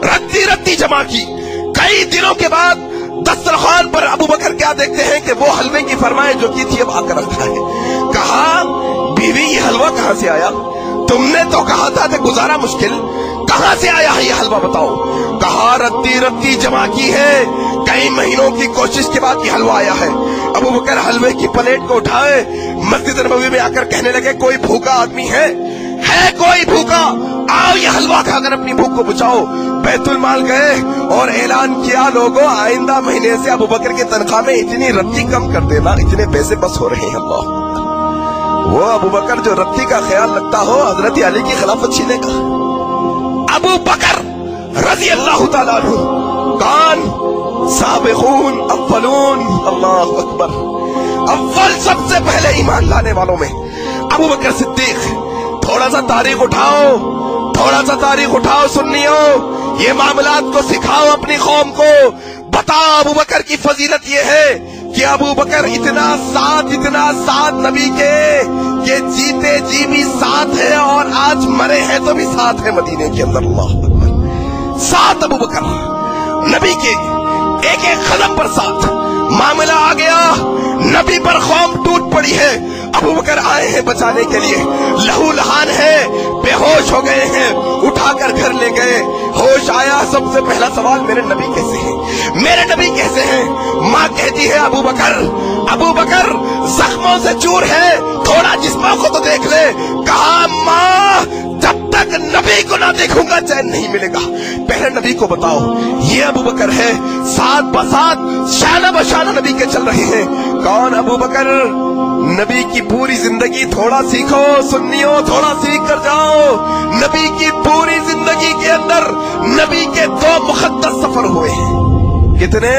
रत्ती रत्ती जमा की। कई दिनों के बाद दस्तरखान पर अबू बकर क्या देखते हैं कि वो हलवे की फरमाइश जो की थी अब आकर रखा है। कहा, बीवी ये हलवा कहां से आया? तुमने तो कहा था कि गुजारा मुश्किल, कहां से आया है ये हलवा बताओ? कहा, रत्ती रत्ती जमा की है, कई महीनों की कोशिश के बाद ये हलवा आया है। अबू बकर हलवे की प्लेट को उठाए मस्जिद नबवी में आकर कहने लगे, कोई भूखा आदमी है कोई भूखा? आओ ये हलवा खाकर अपनी भूख को बुझाओ। बैतुल माल गए और ऐलान किया, लोगों आइंदा महीने से अबू बकर की तनख्वाह में इतनी रत्ती कम कर देना, इतने पैसे बस हो रहे हैं। अल्लाह, वो अबू बकर जो रत्ती का ख्याल रखता हो हजरत अली की खिलाफत छीनेगा। अबू बकर रजी अल्लाह ताला अन्हु कान साबिकून अव्वलून, अल्लाहु अकबर, अव्वल सबसे पहले ईमान लाने वालों में अबू बकर सिद्दीक। थोड़ा सा तारीख उठाओ, थोड़ा सा तारीख उठाओ सुन्नियों, ये मामलात को सिखाओ अपनी कौम को। बताओ अबू बकर की फजीलत ये है कि अबू बकर इतना साथ नबी के जीते जी भी साथ है और आज मरे हैं तो भी साथ है मदीने के अंदर। अल्लाह अकबर, साथ अबू बकर नबी के एक एक कदम पर साथ। मामला आ गया, नबी पर कौम टूट पड़ी है, अबू बकर आए हैं बचाने के लिए, लहू लहान है, बेहोश हो गए हैं, उठाकर घर ले गए। होश आया, सबसे पहला सवाल, मेरे नबी कैसे हैं? मेरे नबी कैसे हैं? माँ कहती है, अबू बकर जख्मों से चूर है, थोड़ा जिस्मों को तो देख ले। कहा, माँ जब तक नबी को ना देखूंगा चैन नहीं मिलेगा। पहले नबी को बताओ। ये अबू बकर है, साथ बसाथ शाना बशाना नबी के चल रहे हैं। कौन अबू बकर? नबी की पूरी जिंदगी थोड़ा सीखो सुन्नियों, थोड़ा सीख कर जाओ। नबी की पूरी जिंदगी के अंदर नबी के 2 मुकद्दस सफर हुए हैं। कितने?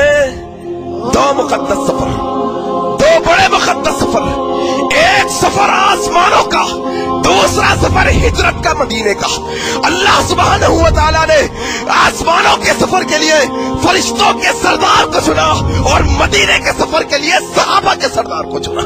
2 मुकद्दस सफर, 2 बड़े मुकद्दस सफर। एक सफर आसमानों का, दूसरा सफर हिजरत का मदीने का। अल्लाह सुब्हानहू व तआला ने आसमानों के सफर के लिए फरिश्तों के सरदार को चुना और मदीने के सफर के लिए सहाबा के सरदार को चुना।